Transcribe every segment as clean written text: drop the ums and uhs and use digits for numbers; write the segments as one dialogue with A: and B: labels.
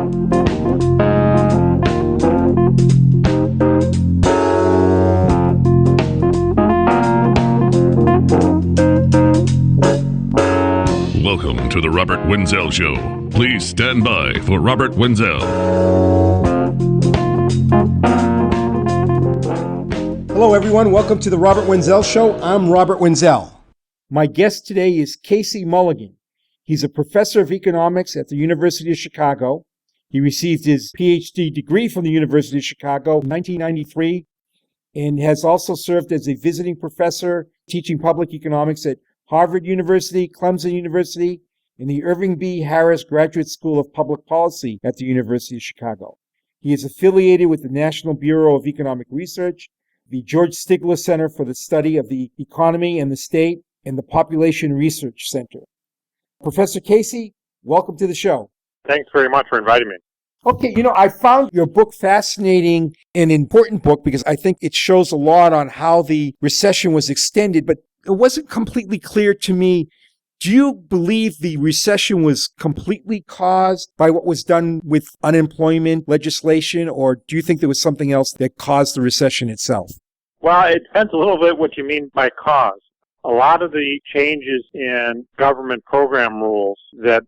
A: Welcome to the Robert Wenzel Show. Please stand by for Robert Wenzel.
B: Hello, everyone. Welcome to the Robert Wenzel Show. I'm Robert Wenzel. My guest today is Casey Mulligan. He's a professor of economics at the University of Chicago. He received his PhD degree from the University of Chicago in 1993 and has also served as a visiting professor teaching public economics at Harvard University, Clemson University, and the Irving B. Harris Graduate School of Public Policy at the University of Chicago. He is affiliated with the National Bureau of Economic Research, the George Stigler Center for the Study of the Economy and the State, and the Population Research Center. Professor Casey, welcome to the show.
C: Thanks very much for inviting me.
B: Okay, I found your book fascinating, an important book, because I think it shows a lot on how the recession was extended, but it wasn't completely clear to me. Do you believe the recession was completely caused by what was done with unemployment legislation, or do you think there was something else that caused the recession itself?
C: Well, it depends a little bit what you mean by cause. A lot of the changes in government program rules that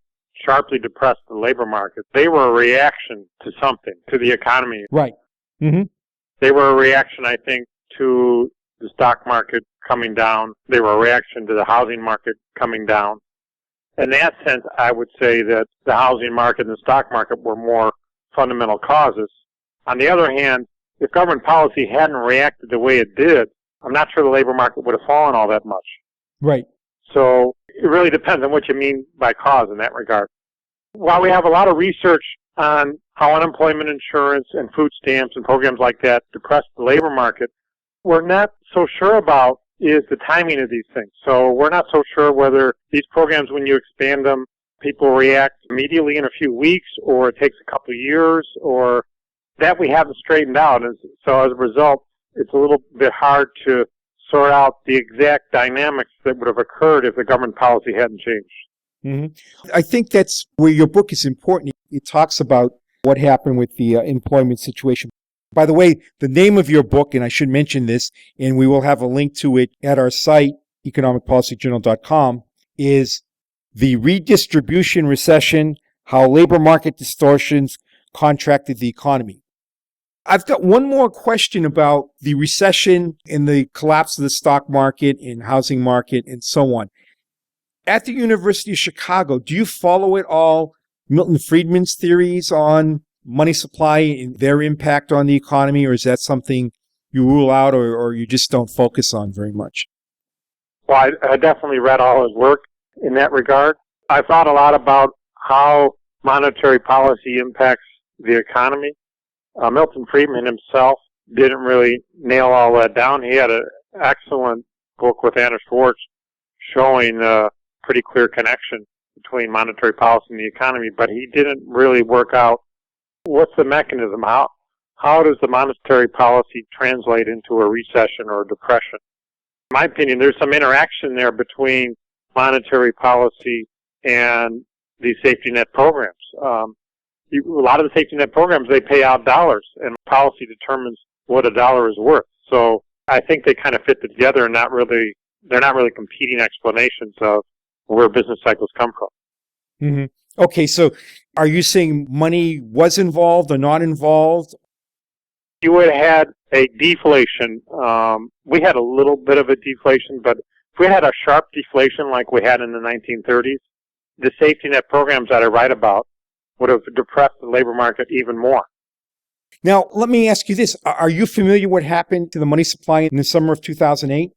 C: sharply depressed the labor market, they were a reaction to something, to the economy.
B: Right. Mm-hmm.
C: They were a reaction, I think, to the stock market coming down. They were a reaction to the housing market coming down. In that sense, I would say that the housing market and the stock market were more fundamental causes. On the other hand, if government policy hadn't reacted the way it did, I'm not sure the labor market would have fallen all that much.
B: Right.
C: So it really depends on what you mean by cause in that regard. While we have a lot of research on how unemployment insurance and food stamps and programs like that depressed the labor market, we're not so sure about is the timing of these things. So we're not so sure whether these programs, when you expand them, people react immediately in a few weeks, or it takes a couple of years, or that we haven't straightened out. And so as a result, it's a little bit hard to sort out the exact dynamics that would have occurred if the government policy hadn't changed.
B: Mm-hmm. I think that's where your book is important. It talks about what happened with the employment situation. By the way, the name of your book, and I should mention this, and we will have a link to it at our site, economicpolicyjournal.com, is The Redistribution Recession, How Labor Market Distortions Contracted the Economy. I've got one more question about the recession and the collapse of the stock market and housing market and so on. At the University of Chicago, do you follow at all Milton Friedman's theories on money supply and their impact on the economy, or is that something you rule out or you just don't focus on very much?
C: Well, I definitely read all his work in that regard. I thought a lot about how monetary policy impacts the economy. Milton Friedman himself didn't really nail all that down. He had an excellent book with Anna Schwartz showing a pretty clear connection between monetary policy and the economy, but he didn't really work out what's the mechanism. How does the monetary policy translate into a recession or a depression? In my opinion, there's some interaction there between monetary policy and these safety net programs. A lot of the safety net programs, they pay out dollars, and policy determines what a dollar is worth. So I think they kind of fit together, and they're not really competing explanations of where business cycles come from.
B: Mm-hmm. Okay, so are you saying money was involved or not involved?
C: You would have had a deflation. We had a little bit of a deflation, but if we had a sharp deflation like we had in the 1930s, the safety net programs that I write about would have depressed the labor market even more.
B: Now, let me ask you this. Are you familiar what happened to the money supply in the summer of 2008?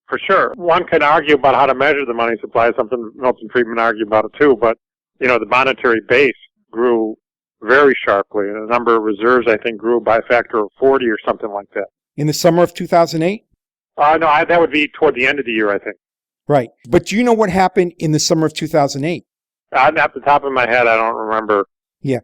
C: For sure. One could argue about how to measure the money supply, something Milton Friedman argued about it too, but, the monetary base grew very sharply, and the number of reserves, I think, grew by a factor of 40 or something like that.
B: In the summer of 2008?
C: No, that would be toward the end of the year, I think.
B: Right. But do you know what happened in the summer of 2008?
C: At the top of my head, I don't remember.
B: Yeah.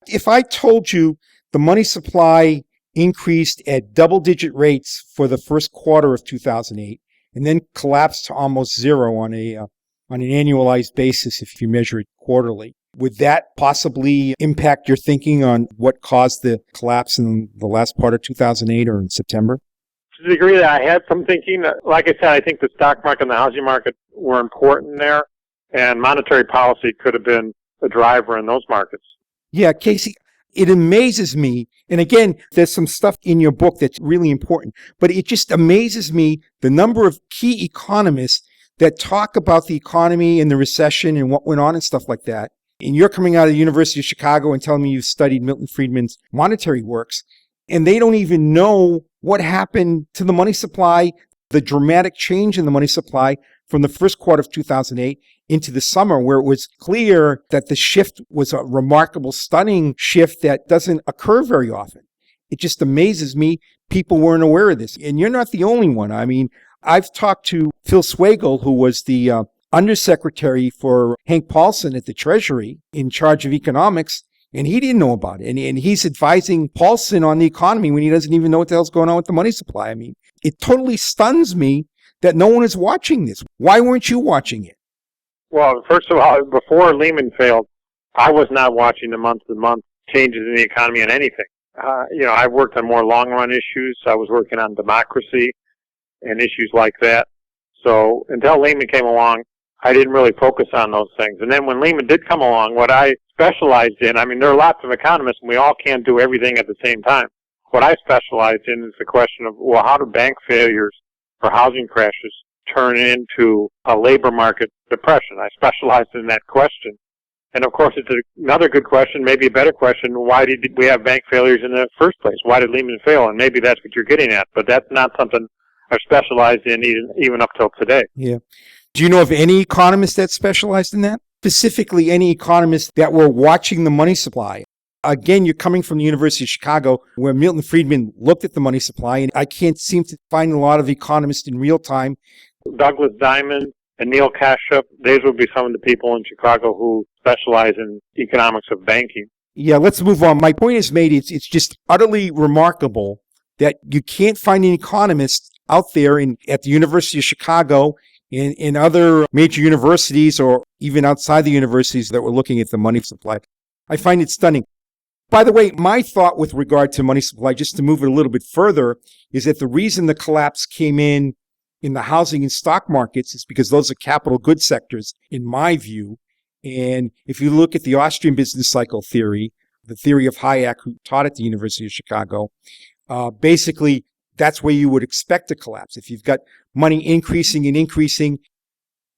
B: If I told you the money supply increased at double-digit rates for the first quarter of 2008 and then collapsed to almost zero on an annualized basis if you measure it quarterly, Would that possibly impact your thinking on what caused the collapse in the last part of 2008 or in September?
C: To the degree that I had some thinking, like I said, I think the stock market and the housing market were important there, and monetary policy could have been a driver in those markets.
B: Yeah, Casey, it amazes me. And again, there's some stuff in your book that's really important, but it just amazes me the number of key economists that talk about the economy and the recession and what went on and stuff like that. And you're coming out of the University of Chicago and telling me you've studied Milton Friedman's monetary works, and they don't even know what happened to the money supply, the dramatic change in the money supply from the first quarter of 2008 into the summer, where it was clear that the shift was a remarkable, stunning shift that doesn't occur very often. It just amazes me people weren't aware of this. And you're not the only one. I mean, I've talked to Phil Swagel, who was the undersecretary for Hank Paulson at the Treasury in charge of economics, and he didn't know about it. And he's advising Paulson on the economy when he doesn't even know what the hell's going on with the money supply. I mean, it totally stuns me that no one is watching this. Why weren't you watching it?
C: Well, first of all, before Lehman failed, I was not watching the month-to-month changes in the economy on anything. I worked on more long-run issues. I was working on democracy and issues like that. So until Lehman came along, I didn't really focus on those things. And then when Lehman did come along, what I specialized in, I mean, there are lots of economists, and we all can't do everything at the same time. What I specialized in is the question of, well, how do bank failures or housing crashes turn into a labor market depression? I specialized in that question. And of course, it's another good question, maybe a better question, why did we have bank failures in the first place? Why did Lehman fail? And maybe that's what you're getting at, but that's not something I've specialized in even up till today.
B: Yeah. Do you know of any economists that specialized in that? Specifically, any economists that were watching the money supply? Again, you're coming from the University of Chicago, where Milton Friedman looked at the money supply, and I can't seem to find a lot of economists in real time.
C: Douglas Diamond and Neil Kashup, these would be some of the people in Chicago who specialize in economics of banking.
B: Yeah, let's move on. My point is made. It's just utterly remarkable that you can't find an economist out there at the University of Chicago, in other major universities, or even outside the universities that were looking at the money supply. I find it stunning. By the way, my thought with regard to money supply, just to move it a little bit further, is that the reason the collapse came in the housing and stock markets is because those are capital goods sectors, in my view. And if you look at the Austrian business cycle theory, the theory of Hayek, who taught at the University of Chicago, basically that's where you would expect a collapse. If you've got money increasing and increasing,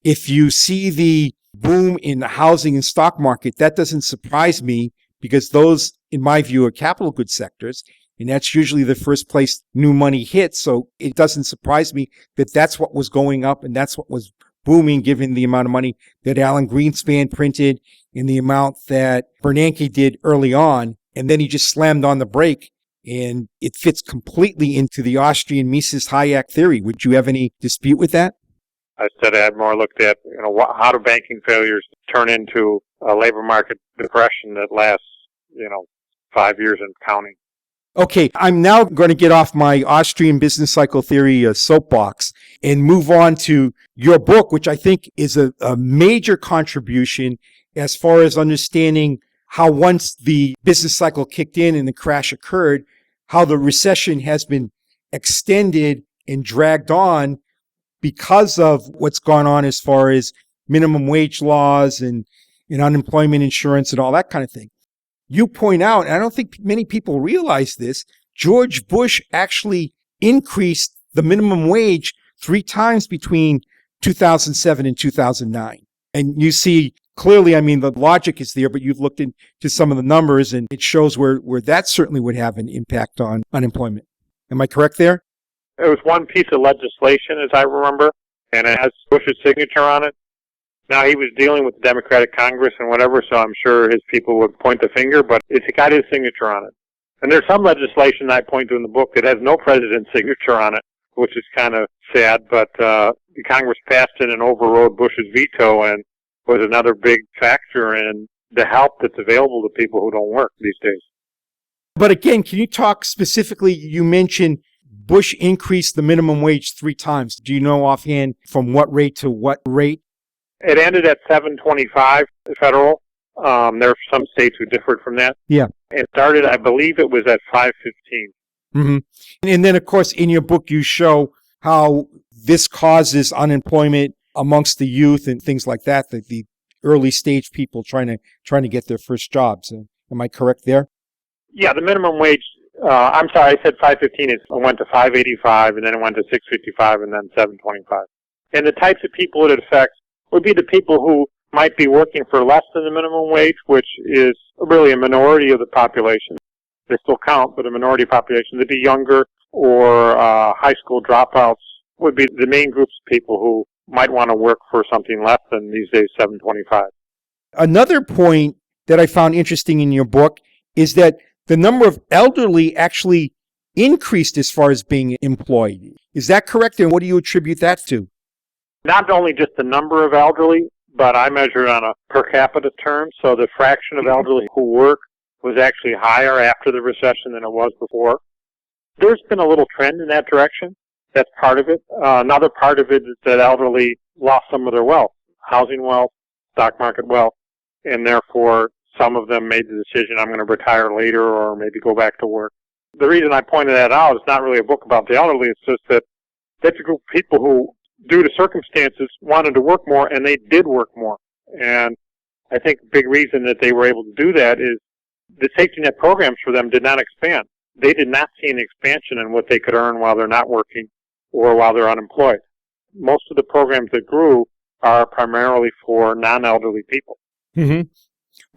B: if you see the boom in the housing and stock market, that doesn't surprise me, because those, in my view, are capital goods sectors, and that's usually the first place new money hits. So it doesn't surprise me that that's what was going up and that's what was booming, given the amount of money that Alan Greenspan printed and the amount that Bernanke did early on. And then he just slammed on the brake, and it fits completely into the Austrian Mises Hayek theory. Would you have any dispute with that?
C: I said I had more looked at, how do banking failures turn into a labor market depression that lasts, 5 years and counting.
B: Okay, I'm now going to get off my Austrian business cycle theory soapbox and move on to your book, which I think is a major contribution as far as understanding how, once the business cycle kicked in and the crash occurred, how the recession has been extended and dragged on because of what's gone on as far as minimum wage laws and unemployment insurance and all that kind of thing. You point out, and I don't think many people realize this, George Bush actually increased the minimum wage 3 times between 2007 and 2009. And you see clearly, the logic is there, but you've looked into some of the numbers, and it shows where that certainly would have an impact on unemployment. Am I correct there?
C: There was one piece of legislation, as I remember, and it has Bush's signature on it. Now, he was dealing with the Democratic Congress and whatever, so I'm sure his people would point the finger, but it's got his signature on it. And there's some legislation I point to in the book that has no president's signature on it, which is kind of sad, but the Congress passed it and overrode Bush's veto, and was another big factor in the help that's available to people who don't work these days.
B: But again, can you talk specifically, you mentioned Bush increased the minimum wage 3 times. Do you know offhand from what rate to what rate?
C: It ended at $7.25 federal. There are some states who differed from that.
B: Yeah.
C: It started, I believe it was at 515.
B: Mm-hmm. And then, of course, in your book, you show how this causes unemployment amongst the youth and things like that, the early stage people trying to get their first jobs. Am I correct there?
C: Yeah, the minimum wage, I'm sorry, I said 515. It went to 585, and then it went to 655, and then 725. And the types of people it affects would be the people who might be working for less than the minimum wage, which is really a minority of the population. They still count, but a minority population. They'd be younger, or high school dropouts would be the main groups of people who might want to work for something less than these days 725.
B: Another point that I found interesting in your book is that the number of elderly actually increased as far as being employed. Is that correct? And what do you attribute that to?
C: Not only just the number of elderly, but I measure it on a per capita term. So the fraction of elderly who work was actually higher after the recession than it was before. There's been a little trend in that direction. That's part of it. Another part of it is that elderly lost some of their wealth, housing wealth, stock market wealth, and therefore some of them made the decision, I'm going to retire later or maybe go back to work. The reason I pointed that out is not really a book about the elderly. It's just that that's a group of people who, due to circumstances, wanted to work more, and they did work more. And I think the big reason that they were able to do that is the safety net programs for them did not expand. They did not see an expansion in what they could earn while they're not working or while they're unemployed. Most of the programs that grew are primarily for non-elderly people.
B: Mm-hmm.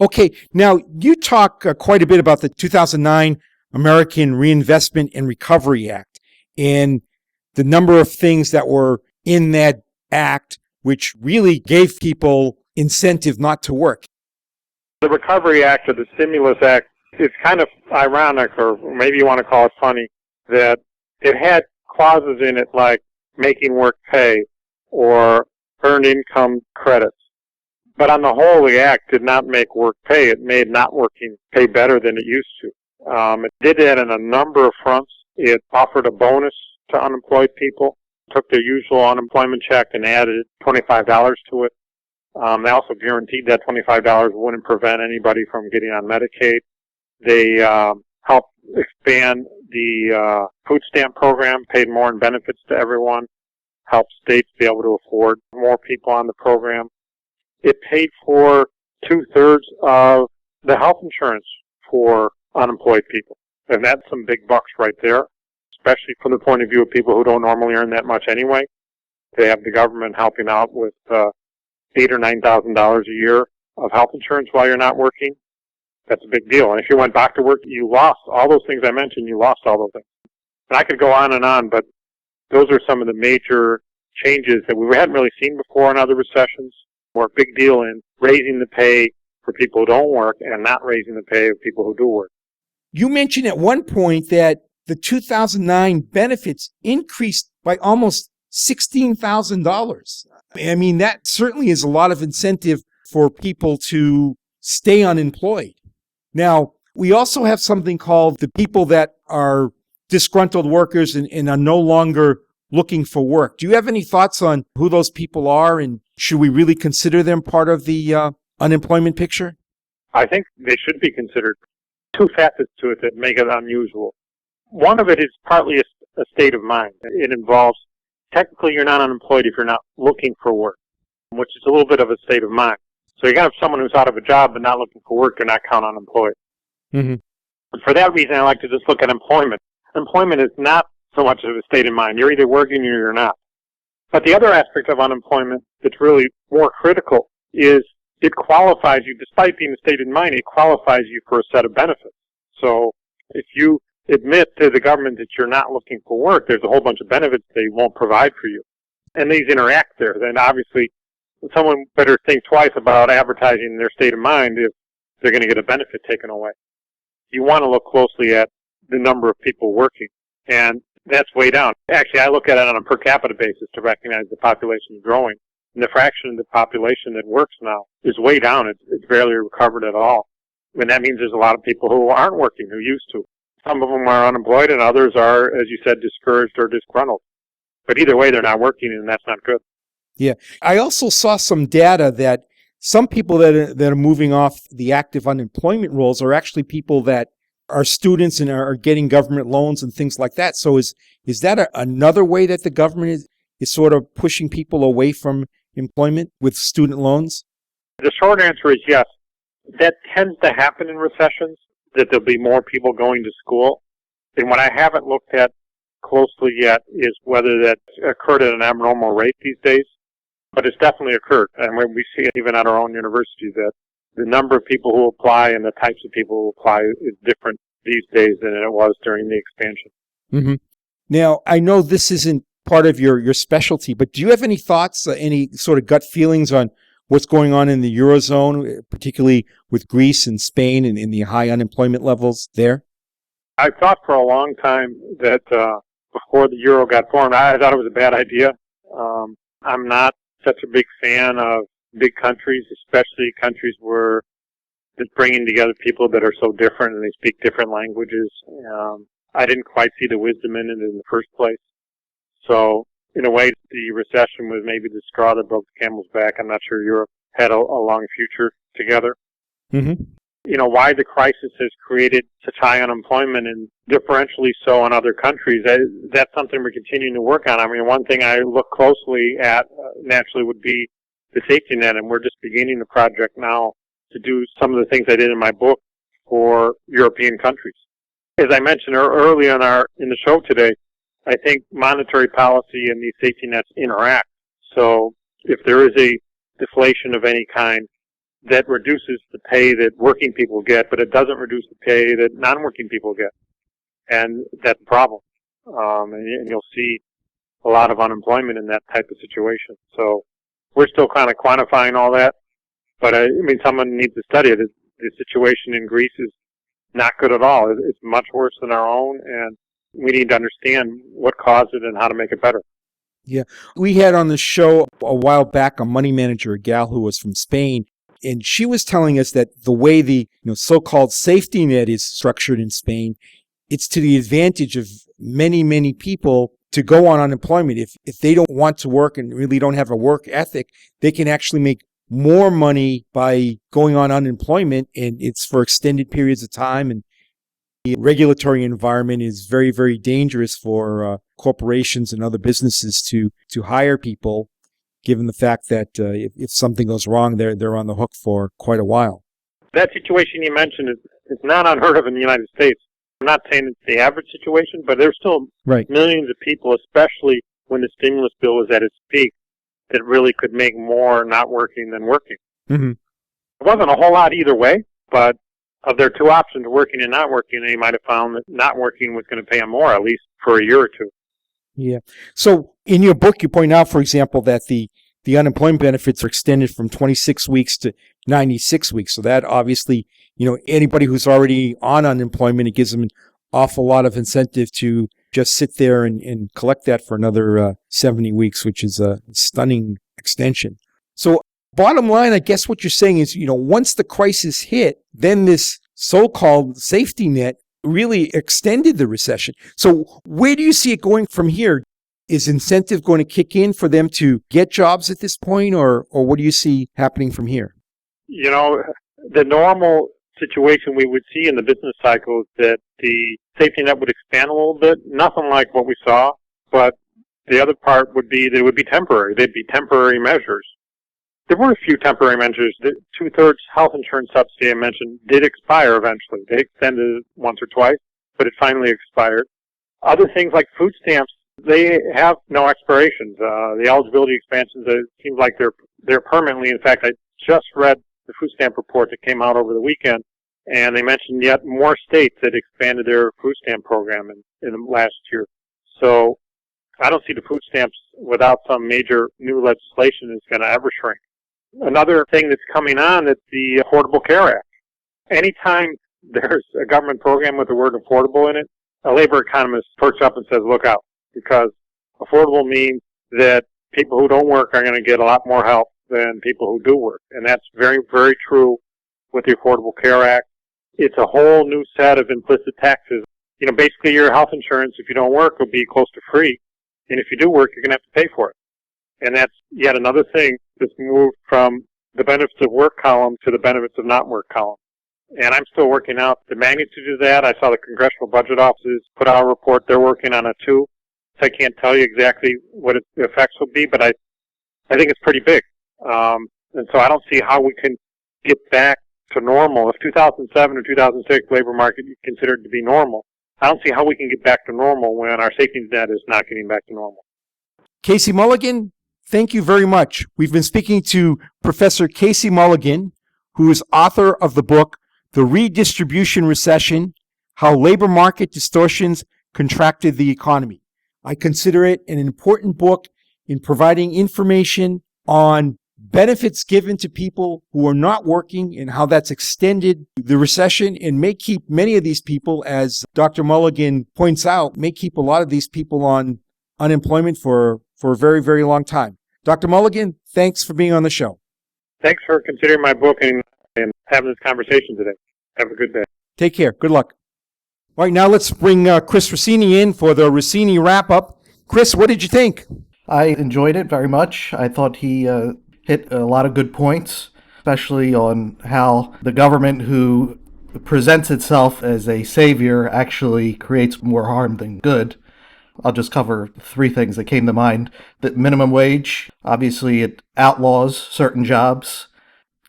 B: Okay, now you talk quite a bit about the 2009 American Reinvestment and Recovery Act and the number of things that were in that act which really gave people incentive not to work.
C: The Recovery Act or the Stimulus Act, it's kind of ironic, or maybe you want to call it funny, that it had clauses in it like making work pay or earned income credits. But on the whole, the act did not make work pay. It made not working pay better than it used to. It did that in a number of fronts. It offered a bonus to unemployed people, took their usual unemployment check and added $25 to it. They also guaranteed that $25 wouldn't prevent anybody from getting on Medicaid. They helped expand the food stamp program, paid more in benefits to everyone, helped states be able to afford more people on the program. It paid for 2/3 of the health insurance for unemployed people. And that's some big bucks right there, especially from the point of view of people who don't normally earn that much anyway. They have the government helping out with $8,000 or $9,000 a year of health insurance while you're not working. That's a big deal. And if you went back to work, you lost all those things I mentioned. You lost all those things. And I could go on, but those are some of the major changes that we hadn't really seen before in other recessions. Were a big deal in raising the pay for people who don't work and not raising the pay of people who do work.
B: You mentioned at one point that the 2009 benefits increased by almost $16,000. I mean, that certainly is a lot of incentive for people to stay unemployed. Now, we also have something called the people that are disgruntled workers and are no longer looking for work. Do you have any thoughts on who those people are, and should we really consider them part of the unemployment picture?
C: I think they should be considered. Two facets to it that make it unusual. One of it is partly a state of mind. It involves, technically you're not unemployed if you're not looking for work, which is a little bit of a state of mind. So you got to have someone who's out of a job but not looking for work, they're not count unemployed.
B: Mm-hmm.
C: And for that reason, I like to just look at employment. Employment is not so much of a state of mind. You're either working or you're not. But the other aspect of unemployment that's really more critical is it qualifies you, despite being a state of mind, it qualifies you for a set of benefits. So if you admit to the government that you're not looking for work, there's a whole bunch of benefits they won't provide for you. And these interact there. Then obviously someone better think twice about advertising their state of mind if they're going to get a benefit taken away. You want to look closely at the number of people working, and that's way down. Actually, I look at it on a per capita basis to recognize the population is growing. And the fraction of the population that works now is way down. It's barely recovered at all. And that means there's a lot of people who aren't working, who used to. Some of them are unemployed, and others are, as you said, discouraged or disgruntled. But either way, they're not working, and that's not good.
B: Yeah. I also saw some data that some people that are moving off the active unemployment rolls are actually people that are students and are getting government loans and things like that. So is that another way that the government is sort of pushing people away from employment with student loans?
C: The short answer is yes. That tends to happen in recessions, that there'll be more people going to school. And what I haven't looked at closely yet is whether that occurred at an abnormal rate these days. But it's definitely occurred. And when we see it even at our own university, that the number of people who apply and the types of people who apply is different these days than it was during the expansion.
B: Mm-hmm. Now, I know this isn't part of your specialty, but do you have any thoughts, any sort of gut feelings on what's going on in the Eurozone, particularly with Greece and Spain and in the high unemployment levels there?
C: I thought for a long time that before the euro got formed, I thought it was a bad idea. I'm not such a big fan of big countries, especially countries where it's bringing together people that are so different and they speak different languages. I didn't quite see the wisdom in it in the first place. So, in a way, the recession was maybe the straw that broke the camel's back. I'm not sure Europe had a long future together.
B: Mm-hmm.
C: You know, why the crisis has created such high unemployment and differentially so in other countries, that's something we're continuing to work on. I mean, one thing I look closely at naturally would be the safety net, and we're just beginning the project now to do some of the things I did in my book for European countries. As I mentioned early in the show today, I think monetary policy and these safety nets interact. So if there is a deflation of any kind, that reduces the pay that working people get, but it doesn't reduce the pay that non-working people get. And that's a problem. And you'll see a lot of unemployment in that type of situation. So we're still kind of quantifying all that. But I mean, someone needs to study it. The situation in Greece is not good at all. It's much worse than our own, and we need to understand what caused it and how to make it better.
B: Yeah. We had on the show a while back a money manager, a gal who was from Spain, and she was telling us that the way the so-called safety net is structured in Spain, it's to the advantage of many, many people to go on unemployment. If they don't want to work and really don't have a work ethic, they can actually make more money by going on unemployment, and it's for extended periods of time. And the regulatory environment is very, very dangerous for corporations and other businesses to hire people, given the fact that if something goes wrong, they're on the hook for quite a while.
C: That situation you mentioned is not unheard of in the United States. I'm not saying it's the average situation, but there's still millions of people, especially when the stimulus bill was at its peak, that really could make more not working than working.
B: Mm-hmm.
C: It wasn't a whole lot either way, but of their two options, working and not working, they might have found that not working was going to pay them more, at least for a year or two. Yeah.
B: So in your book, you point out, for example, that the unemployment benefits are extended from 26 weeks to 96 weeks. So that obviously, anybody who's already on unemployment, it gives them an awful lot of incentive to just sit there and collect that for another 70 weeks, which is a stunning extension. So bottom line, I guess what you're saying is, once the crisis hit, then this so-called safety net really extended the recession. So where do you see it going from here? Is incentive going to kick in for them to get jobs at this point, or what do you see happening from here?
C: The normal situation we would see in the business cycle is that the safety net would expand a little bit, nothing like what we saw, but the other part would be that it would be temporary. They'd be temporary measures. There were a few temporary measures. The 2/3 health insurance subsidy I mentioned did expire eventually. They extended it once or twice, but it finally expired. Other things like food stamps, they have no expirations. The eligibility expansions, it seems like they're permanently. In fact, I just read the food stamp report that came out over the weekend, and they mentioned yet more states that expanded their food stamp program in the last year. So I don't see the food stamps without some major new legislation is going to ever shrink. Another thing that's coming on is the Affordable Care Act. Anytime there's a government program with the word affordable in it, a labor economist perks up and says, look out, because affordable means that people who don't work are going to get a lot more help than people who do work. And that's very, very true with the Affordable Care Act. It's a whole new set of implicit taxes. Basically your health insurance, if you don't work, will be close to free. And if you do work, you're going to have to pay for it. And that's yet another thing that's moved from the benefits of work column to the benefits of not work column. And I'm still working out the magnitude of that. I saw the Congressional Budget Offices put out a report. They're working on it too. So I can't tell you exactly what the effects will be, but I think it's pretty big. And so I don't see how we can get back to normal. If 2007 or 2006 labor market you considered to be normal, I don't see how we can get back to normal when our safety net is not getting back to normal.
B: Casey Mulligan, thank you very much. We've been speaking to Professor Casey Mulligan, who is author of the book, The Redistribution Recession, How Labor Market Distortions Contracted the Economy. I consider it an important book in providing information on benefits given to people who are not working and how that's extended the recession and may keep many of these people, as Dr. Mulligan points out, may keep a lot of these people on unemployment for a very, very long time. Dr. Mulligan, thanks for being on the show.
C: Thanks for considering my book and having this conversation today. Have a good day.
B: Take care. Good luck. All right, now let's bring Chris Rossini in for the Rossini wrap-up. Chris, what did you think?
D: I enjoyed it very much. I thought he hit a lot of good points, especially on how the government, who presents itself as a savior, actually creates more harm than good. I'll just cover three things that came to mind. The minimum wage, obviously it outlaws certain jobs,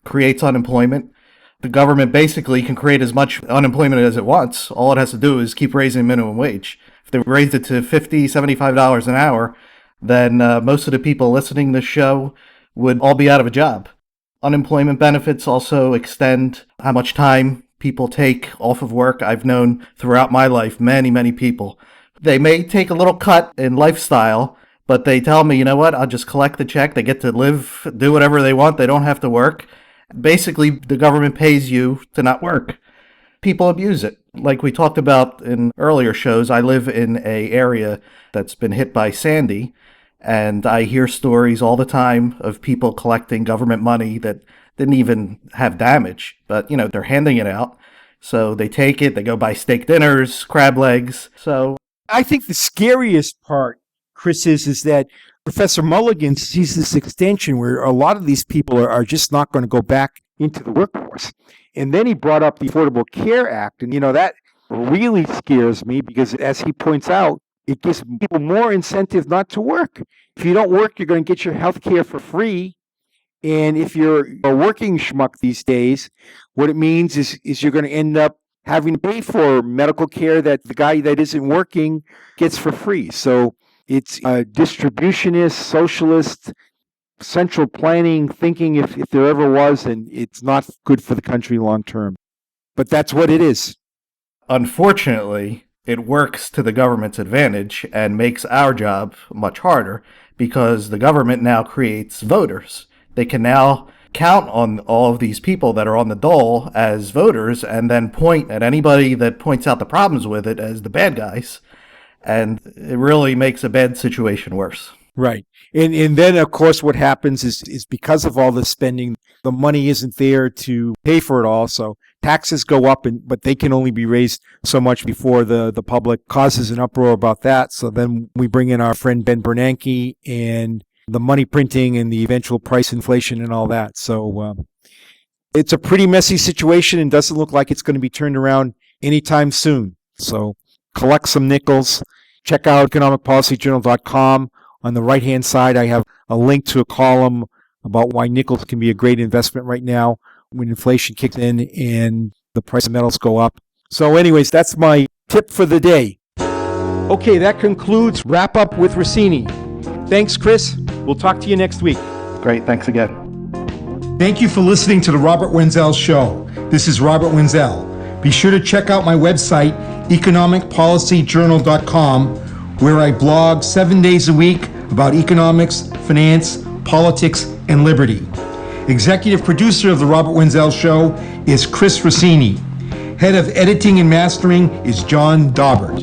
D: creates unemployment. The government basically can create as much unemployment as it wants. All it has to do is keep raising minimum wage. If they raised it to $50, $75 an hour, then most of the people listening to this show would all be out of a job. Unemployment benefits also extend how much time people take off of work. I've known throughout my life many people. They may take a little cut in lifestyle, but they tell me, you know what, I'll just collect the check. They get to live, do whatever they want. They don't have to work. Basically, the government pays you to not work. People abuse it. Like we talked about in earlier shows, I live in an area that's been hit by Sandy, and I hear stories all the time of people collecting government money that didn't even have damage, but, they're handing it out. So they take it, they go buy steak dinners, crab legs. So
B: I think the scariest part, Chris, is that Professor Mulligan sees this extension where a lot of these people are just not going to go back into the workforce. And then he brought up the Affordable Care Act, and that really scares me because, as he points out, it gives people more incentive not to work. If you don't work, you're going to get your health care for free. And if you're a working schmuck these days, what it means is you're going to end up having to pay for medical care that the guy that isn't working gets for free. So it's a distributionist, socialist, central planning thinking, if there ever was, and it's not good for the country long term. But that's what it is.
D: Unfortunately, it works to the government's advantage and makes our job much harder because the government now creates voters. They can now count on all of these people that are on the dole as voters and then point at anybody that points out the problems with it as the bad guys. And it really makes a bad situation worse.
B: Right. And then, of course, what happens is because of all the spending, the money isn't there to pay for it all. So taxes go up, but they can only be raised so much before the public causes an uproar about that. So then we bring in our friend Ben Bernanke and the money printing and the eventual price inflation and all that. So it's a pretty messy situation and doesn't look like it's going to be turned around anytime soon. So collect some nickels. Check out economicpolicyjournal.com. On the right-hand side, I have a link to a column about why nickels can be a great investment right now when inflation kicks in and the price of metals go up. So anyways, that's my tip for the day. Okay, that concludes Wrap Up with Rossini. Thanks, Chris. We'll talk to you next week.
D: Great. Thanks again.
B: Thank you for listening to the Robert Wenzel Show. This is Robert Wenzel. Be sure to check out my website, economicpolicyjournal.com, where I blog 7 days a week about economics, finance, politics, and liberty. Executive producer of the Robert Wenzel Show is Chris Rossini. Head of editing and mastering is John Daubert.